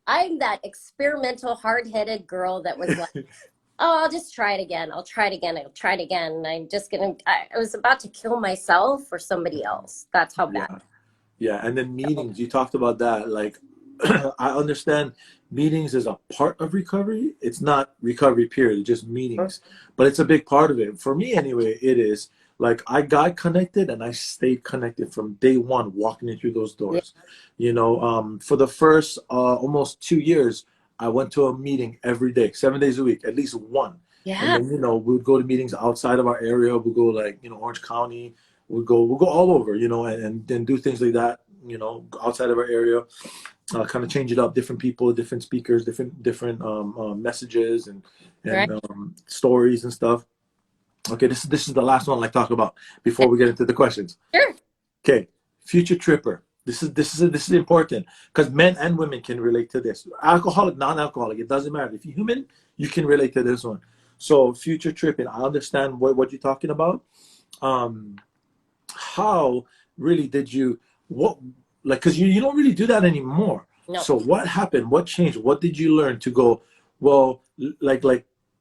S2: I'm that experimental, hard-headed girl that was like, oh, I'll just try it again. I'll try it again. I'll try it again. And I was about to kill myself or somebody else. That's how bad.
S1: Yeah. Yeah, and then meetings, you talked about that. Like, I understand meetings is a part of recovery. It's not recovery, period, it's just meetings. But it's a big part of it. For me, anyway, it is. Like, I got connected and I stayed connected from day one, walking in through those
S2: Yeah.
S1: doors. For the first almost 2 years, I went to a meeting every day, 7 days a week, at least one. And
S2: Yeah.
S1: then, we would go to meetings outside of our area. We'd go, like, Orange County. We'll go all over, and then do things like that, outside of our area, kind of change it up, different people, different speakers, different messages and
S2: Right.
S1: stories and stuff. Okay, this is the last one I like to talk about before we get into the questions.
S2: Sure.
S1: Okay, future tripper. This is important because men and women can relate to this. Alcoholic, non-alcoholic, it doesn't matter. If you're human, you can relate to this one. So future tripping, I understand what you're talking about. Um, how really did you what like because you don't really do that anymore.
S2: No.
S1: So what happened, what changed, what did you learn to go, well, like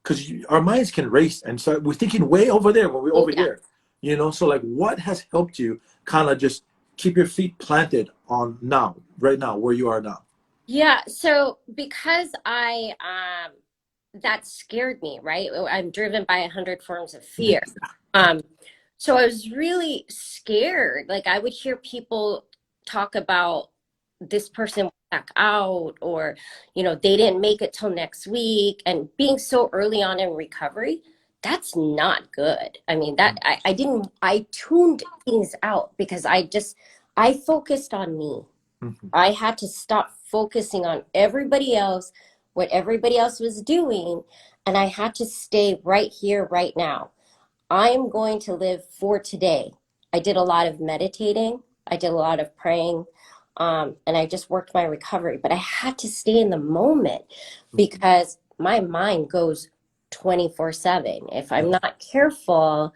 S1: because our minds can race and so we're thinking way over there when we're
S2: Oh,
S1: over
S2: yeah.
S1: here, so like what has helped you kind of just keep your feet planted on now, right now, where you are now?
S2: Yeah. So because that scared me, right? I'm driven by 100 forms of fear. Um, So I was really scared. Like I would hear people talk about this person went back out, or, they didn't make it till next week. And being so early on in recovery, that's not good. I mean, that I tuned things out because I focused on me.
S1: Mhm.
S2: I had to stop focusing on everybody else, what everybody else was doing. And I had to stay right here, right now. I'm going to live for today. I did a lot of meditating. I did a lot of praying. And I just worked my recovery, but I had to stay in the moment because my mind goes 24/7. If I'm not careful,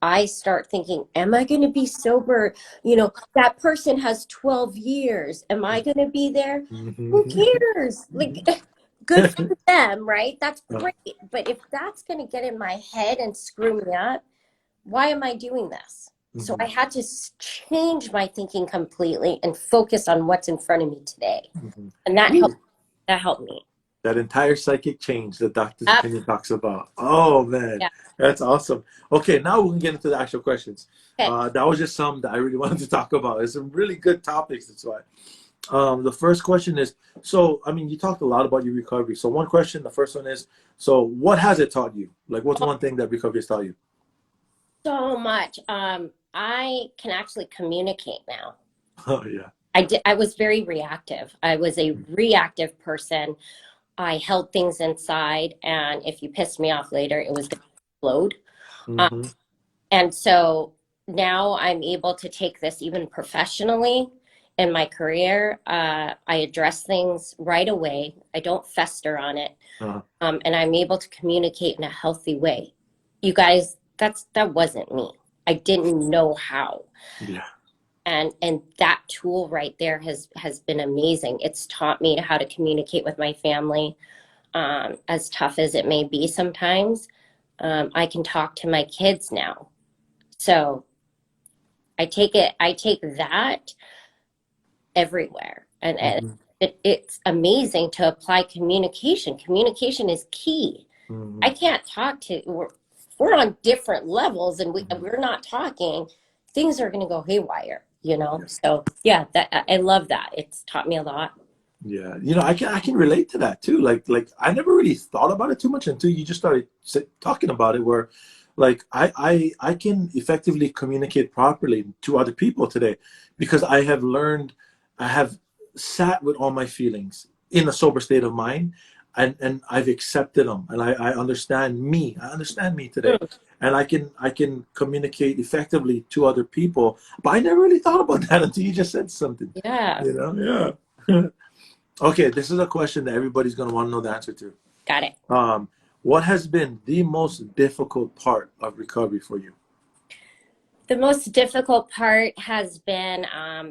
S2: I start thinking, am I going to be sober? That person has 12 years. Am I going to be there? Who
S1: Mhm.
S2: cares? Like, good for them, right? That's
S1: Uh,
S2: great. But if that's going to get in my head and screw me up, why am I doing this? So I
S1: mhm.
S2: had to change my thinking completely and focus on what's in front of me today.
S1: Mhm.
S2: And that helped.
S1: Ooh,
S2: That helped me.
S1: that entire psychic change that Doctor's
S2: Up.
S1: opinion talks about. Oh man,
S2: Yeah.
S1: that's awesome. Okay, now we can get into the actual questions.
S2: Okay.
S1: That was just some that I really wanted to talk about. It's some really good topics. That's why. The first question is, so I mean, you talked a lot about your recovery. So one question, the first one is, so what has it taught you? Like, what's one thing that recovery has taught you?
S2: So much. I can actually communicate now.
S1: Oh yeah.
S2: I was very reactive. I was a reactive person. I held things inside, and if you pissed me off later, it was going to explode. Um,
S1: Mm-hmm.
S2: and so now I'm able to take this even professionally in my career. I address things right away. I don't fester on it,
S1: Uh,
S2: and I'm able to communicate in a healthy way. You guys, that wasn't me. I didn't know how.
S1: yeah.
S2: And that tool right there has been amazing. It's taught me how to communicate with my family, as tough as it may be sometimes. I can talk to my kids now. So I take that everywhere. And
S1: Mm-hmm.
S2: it's amazing to apply communication. Communication is key.
S1: Mm-hmm.
S2: I can't talk to, we're on different levels and
S1: Mm-hmm.
S2: we're not talking, things are going to go haywire.
S1: Yeah.
S2: So yeah, that I love that. It's taught me a lot.
S1: Yeah. I can relate to that too. Like I never really thought about it too much until you just started talking about it. Where, like I can effectively communicate properly to other people today because I have learned, I have sat with all my feelings in a sober state of mind, and I've accepted them, and I understand me. I understand me today.
S2: Mm,
S1: And I can communicate effectively to other people, but I never really thought about that until you just said something.
S2: yeah,
S1: Yeah. Okay, this is a question that everybody's going to want to know the answer to.
S2: got it.
S1: What has been the most difficult part of recovery for you?
S2: The most difficult part has been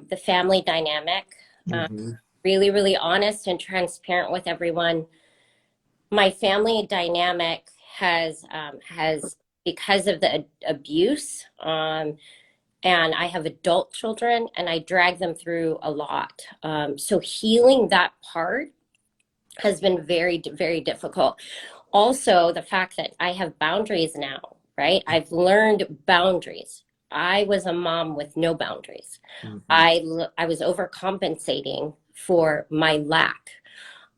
S2: the family dynamic. Uh,
S1: Mm-hmm.
S2: really, really honest and transparent with everyone. My family dynamic has because of the abuse, and I have adult children, and I drag them through a lot. So healing that part has been very, very difficult. Also, the fact that I have boundaries now, right? I've learned boundaries. I was a mom with no boundaries.
S1: Mm-hmm.
S2: I was overcompensating for my lack.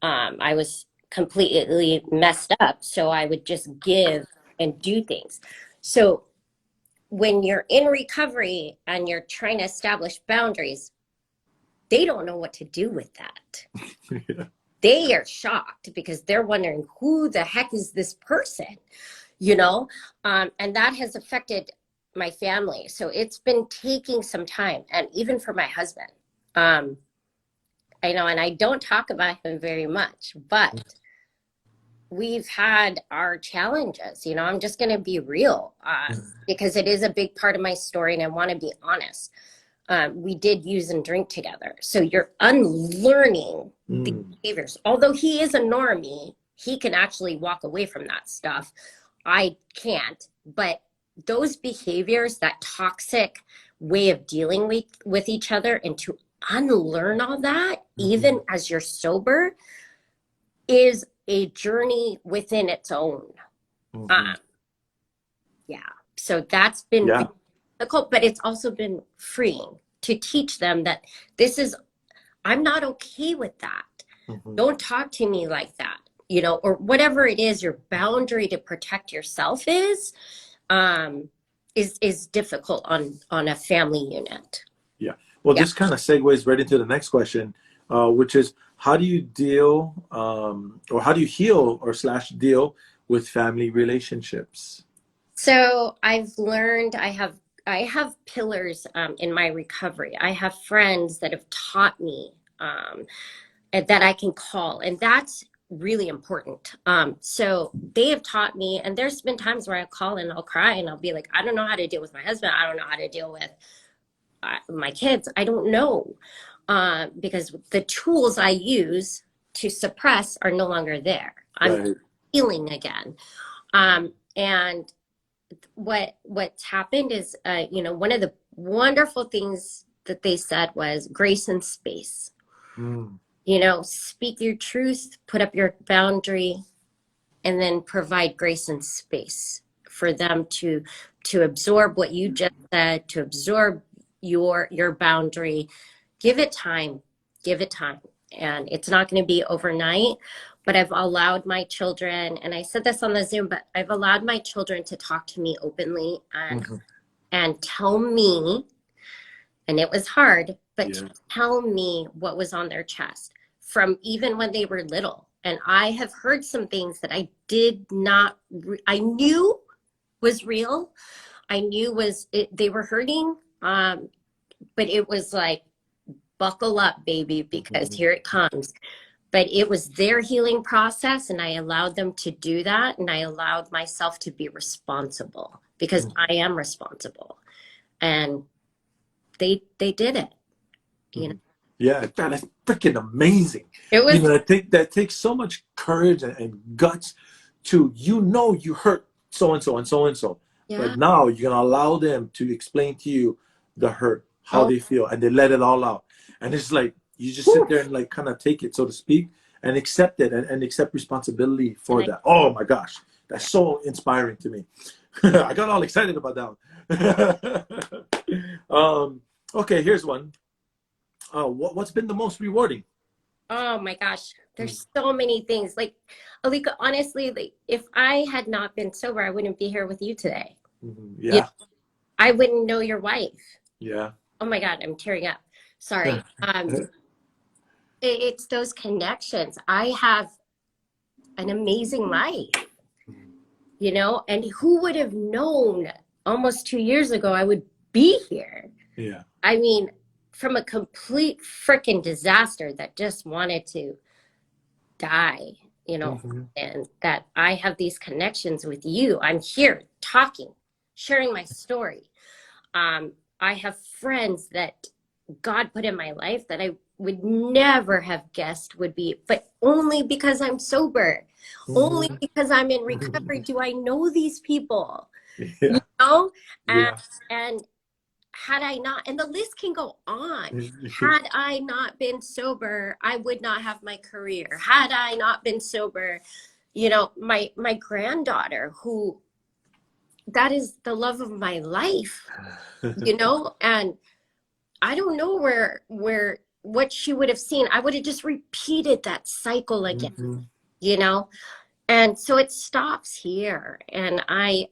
S2: I was completely messed up, so I would just give and do things. So when you're in recovery and you're trying to establish boundaries, they don't know what to do with that.
S1: Yeah.
S2: They are shocked because they're wondering who the heck is this person, you know? And that has affected my family. So it's been taking some time, and even for my husband. Um, I know, and I don't talk about him very much, but we've had our challenges. I'm just going to be real, because it is a big part of my story, and I want to be honest. We did use and drink together. So you're unlearning the
S1: Mm.
S2: behaviors. Although he is a normie, he can actually walk away from that stuff. I can't. But those behaviors, that toxic way of dealing with each other, and to unlearn all that,
S1: Mm-hmm.
S2: even as you're sober, is a journey within its own.
S1: Mm-hmm.
S2: Um, yeah. So that's been
S1: Yeah.
S2: difficult, but it's also been freeing to teach them that I'm not okay with that.
S1: Mhm.
S2: Don't talk to me like that, or whatever it is, your boundary to protect yourself um, is difficult on a family unit.
S1: Yeah. Well,
S2: Yeah.
S1: this kind of segues right into the next question, which is how do you deal, or how do you heal or slash deal with family relationships?
S2: So I've learned I have pillars in my recovery. I have friends that have taught me and that I can call, and that's really important. So they have taught me, and there's been times where I call and I'll cry and I'll be like, I don't know how to deal with my husband. I don't know how to deal with my kids. I don't know because the tools I use to suppress are no longer there. I'm
S1: Right.
S2: healing again, and what's happened is one of the wonderful things that they said was grace and space.
S1: Mm.
S2: Speak your truth, put up your boundary, and then provide grace and space for them to absorb what you just said, to absorb your boundary. Give it time. Give it time. And it's not going to be overnight, but I've allowed my children, and I said this on the Zoom, but I've allowed my children to talk to me openly
S1: Mhm.
S2: and tell me, and it was hard, but
S1: Yeah.
S2: to tell me what was on their chest from even when they were little. And I have heard some things that I did not, I knew was real. I knew they were hurting. But it was like, buckle up, baby, because
S1: Mhm.
S2: here it comes. But it was their healing process, and I allowed them to do that. And I allowed myself to be responsible because
S1: Mhm.
S2: I am responsible. And they did it. You know,
S1: Mhm. Yeah, God, that's freaking amazing.
S2: it was,
S1: That takes so much courage and guts to you hurt so and so and so and so,
S2: yeah.
S1: but now you're gonna allow them to explain to you the hurt, how
S2: Oh,
S1: they feel, and they let it all out. And it's like you just sit
S2: whew.
S1: there and like kind of take it, so to speak, and accept it and accept responsibility
S2: And
S1: for that. Oh my gosh, that's
S2: yeah.
S1: so inspiring to me. I got all excited about that one. Okay, here's one. What's been the most rewarding?
S2: Oh my gosh,
S1: Mm.
S2: there's so many things. Like, Alika, honestly, like, if I had not been sober, I wouldn't be here with you today.
S1: Mhm.
S2: Yeah,
S1: Yeah,
S2: I wouldn't know your wife.
S1: yeah.
S2: Oh my God, I'm tearing up. Sorry. It's those connections. I have an amazing life, and who would have known almost 2 years ago I would be here?
S1: Yeah.
S2: I mean, from a complete freaking disaster that just wanted to die,
S1: Hmm.
S2: and that I have these connections with you. I'm here talking, sharing my story. I have friends that God put in my life that I would never have guessed would be, but only because I'm sober, only
S1: Hmm.
S2: because I'm in recovery do I know these people, you
S1: Yeah,
S2: know? And,
S1: yeah.
S2: and had I not, and the list can go on. Had I not been sober, I would not have my career. Had I not been sober, my granddaughter, who that is the love of my life, and I don't know where what she would have seen. I would have just repeated that cycle again,
S1: Hmm.
S2: you know? And so it stops here. And I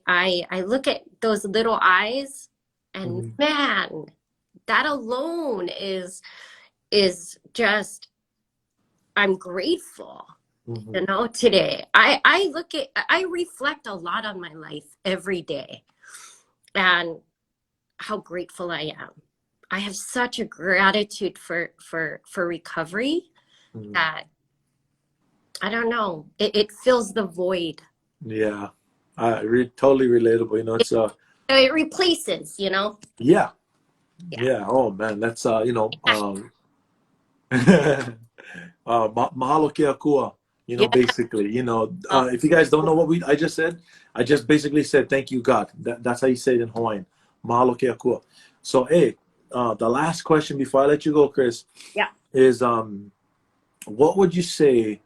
S2: look at those little eyes, and
S1: Hmm.
S2: man, that alone is just, I'm grateful,
S1: Hmm.
S2: today. I reflect a lot on my life every day and how grateful I am. I have such a gratitude for recovery
S1: Hmm.
S2: that I don't know. It fills the void.
S1: Yeah, totally relatable.
S2: It,
S1: It's
S2: it replaces,
S1: yeah,
S2: Yeah.
S1: yeah. Oh man, that's mahalo ke akua.
S2: Yeah.
S1: Basically,
S2: Oh,
S1: if you guys don't know what I just said, I just basically said thank you, God. That's how you say it in Hawaiian. Mahalo ke akua. So, hey, the last question before I let you go, Chris,
S2: yeah.
S1: is what would you say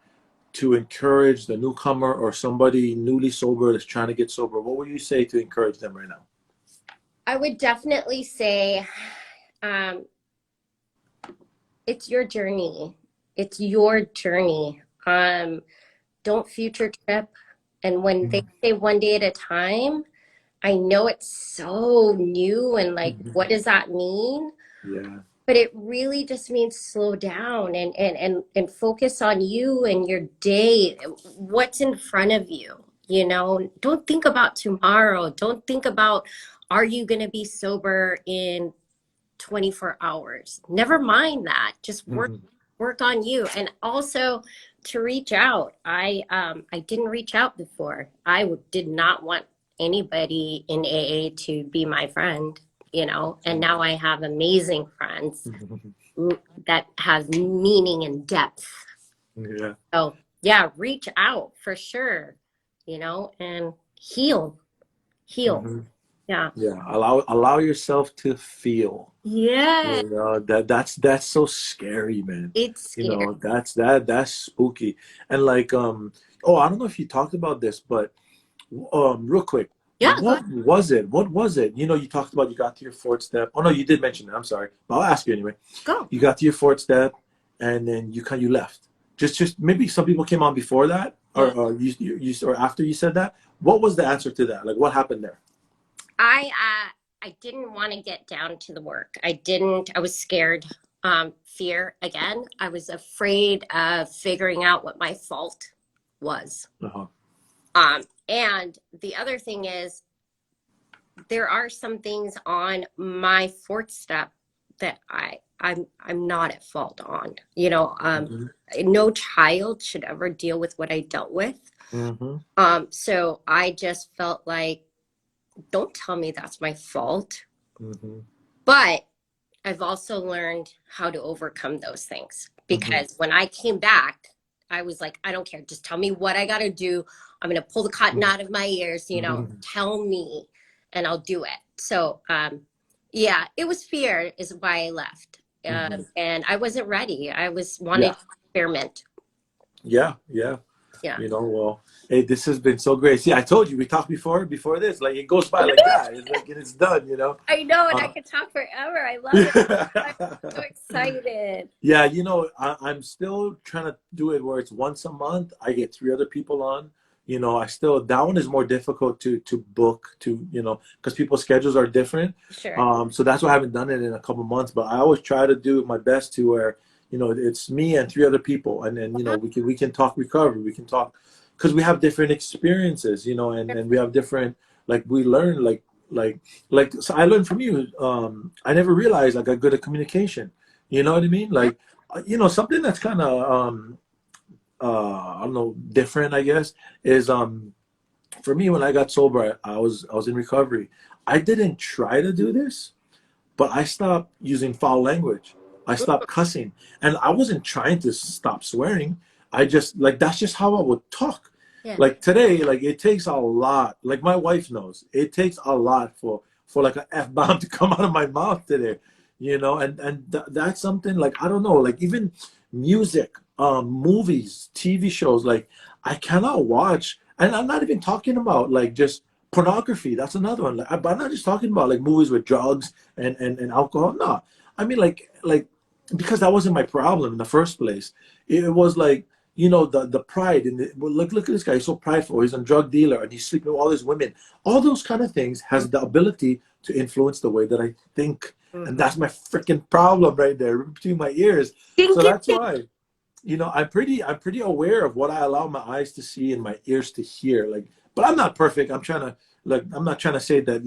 S1: to encourage the newcomer or somebody newly sober that's trying to get sober? What would you say to encourage them right now?
S2: I would definitely say, um, it's your journey. It's your journey. Don't future trip. And when they say one day at a time, I know it's so new and like, what does that mean?
S1: Yeah.
S2: But it really just means slow down and focus on you and your day, what's in front of you. You know, don't think about tomorrow. Don't think about, are you going to be sober in 24 hours? Never mind that. Just
S1: Mhm.
S2: work on you. And also to reach out. I didn't reach out before. Did not want anybody in AA to be my friend, you know, and now I have amazing friends that has meaning and depth.
S1: Yeah.
S2: So yeah, reach out for sure, you know, and heal, heal.
S1: Mhm.
S2: Yeah.
S1: Yeah. Allow yourself to feel.
S2: Yeah.
S1: You know, that's so scary, man.
S2: It's
S1: You
S2: scary.
S1: know, that's spooky. And like oh, I don't know if you talked about this, but real quick,
S2: Yeah, go ahead.
S1: what was it? You know, you talked about you got to your fourth step. Oh no, you did mention it. I'm sorry, but I'll ask you anyway.
S2: Go.
S1: You got to your fourth step, and then you left. Just maybe some people came on before that,
S2: Yeah.
S1: or or after you said that. What was the answer to that? Like, what happened there?
S2: I didn't want to get down to the work. I was scared. Fear again. I was afraid of figuring out what my fault was.
S1: Uh-huh.
S2: And the other thing is there are some things on my fourth step that I'm not at fault on. You know,
S1: Mm-hmm.
S2: no child should ever deal with what I dealt with.
S1: Mm-hmm.
S2: So I just felt like, don't tell me that's my fault.
S1: Mm-hmm.
S2: But I've also learned how to overcome those things
S1: Mm-hmm.
S2: because when I came back, I was like, I don't care. Just tell me what I got to do. I'm going to pull the cotton out of my ears, you know,
S1: Mm-hmm.
S2: tell me and I'll do it. So, yeah, it was fear is why I left.
S1: Mm-hmm.
S2: And I wasn't ready. I was wanted
S1: Yeah.
S2: to experiment.
S1: Yeah. Yeah.
S2: Yeah.
S1: You know, well, hey, this has been so great. See, I told you we talked before this. Like it goes by like that. It's like it's done. You know.
S2: I know, and I
S1: Uh,
S2: could talk forever. I love it. I'm so excited.
S1: yeah, you know, I'm still trying to do it where it's once a month. I get three other people on. You know, I still that one is more difficult to book to because people's schedules are different.
S2: Sure.
S1: So that's why I haven't done it in a couple months. But I always try to do my best to where it's me and three other people, and then
S2: Wow.
S1: we can talk recovery. We can talk because we have different experiences. And we have different like we learn like so I learned from you. I never realized I got good at communication. You know what I mean? Like, something that's kind of I don't know, different, I guess, is for me when I got sober, I was in recovery. I didn't try to do this, but I stopped using foul language. I stopped cussing, and I wasn't trying to stop swearing. I just like that's just how I would talk.
S2: Yeah.
S1: Like today, like it takes a lot. Like my wife knows, it takes a lot for like an f bomb to come out of my mouth today. That's something like I don't know. Like even music, movies, TV shows. Like I cannot watch, and I'm not even talking about like just pornography. That's another one. Like, I'm not just talking about like movies with drugs and alcohol. No, I mean like because that wasn't my problem in the first place. It was like the pride in the well, look at this guy. He's so prideful. He's a drug dealer and he's sleeping with all these women. All those kind of things has the ability to influence the way that I think, and
S2: Mhm.
S1: that's my freaking problem right there between my ears.
S2: Ding,
S1: So
S2: ding,
S1: that's
S2: ding.
S1: why I'm pretty aware of what I allow my eyes to see and my ears to hear. Like, but I'm not perfect. I'm not trying to say that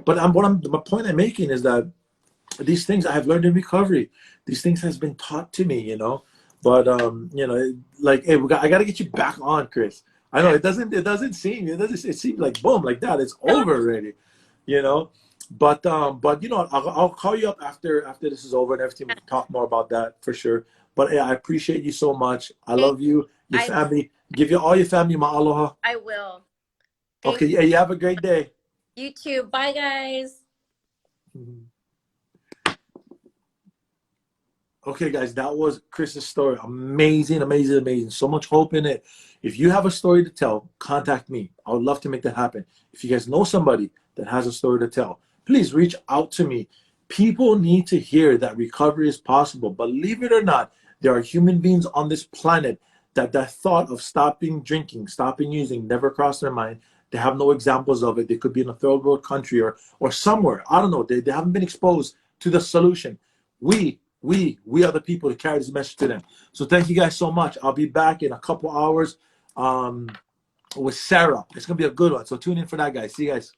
S1: but the point I'm making is that these things I have learned in recovery. These things has been taught to me. But like, hey, I got to get you back on, Chris. I know it seems like boom, like that. It's over already, you know. But I'll call you up after this is over and everything. We can talk more about that for sure. But yeah, I appreciate you so much. I
S2: Thank
S1: love you, your
S2: I
S1: family. Give you all your family my aloha.
S2: I will. Thank
S1: Okay, yeah, you have a great day.
S2: you too. Bye guys.
S1: Okay, guys, that was Chris's story. Amazing, amazing, amazing. So much hope in it. If you have a story to tell, contact me. I would love to make that happen. If you guys know somebody that has a story to tell, please reach out to me. People need to hear that recovery is possible. Believe it or not, there are human beings on this planet that thought of stopping drinking, stopping using, never crossed their mind. They have no examples of it. They could be in a third world country or somewhere. I don't know. They haven't been exposed to the solution. We are the people to carry this message to them. So thank you guys so much. I'll be back in a couple hours with Sarah. It's gonna be a good one. So tune in for that, guys. See you guys.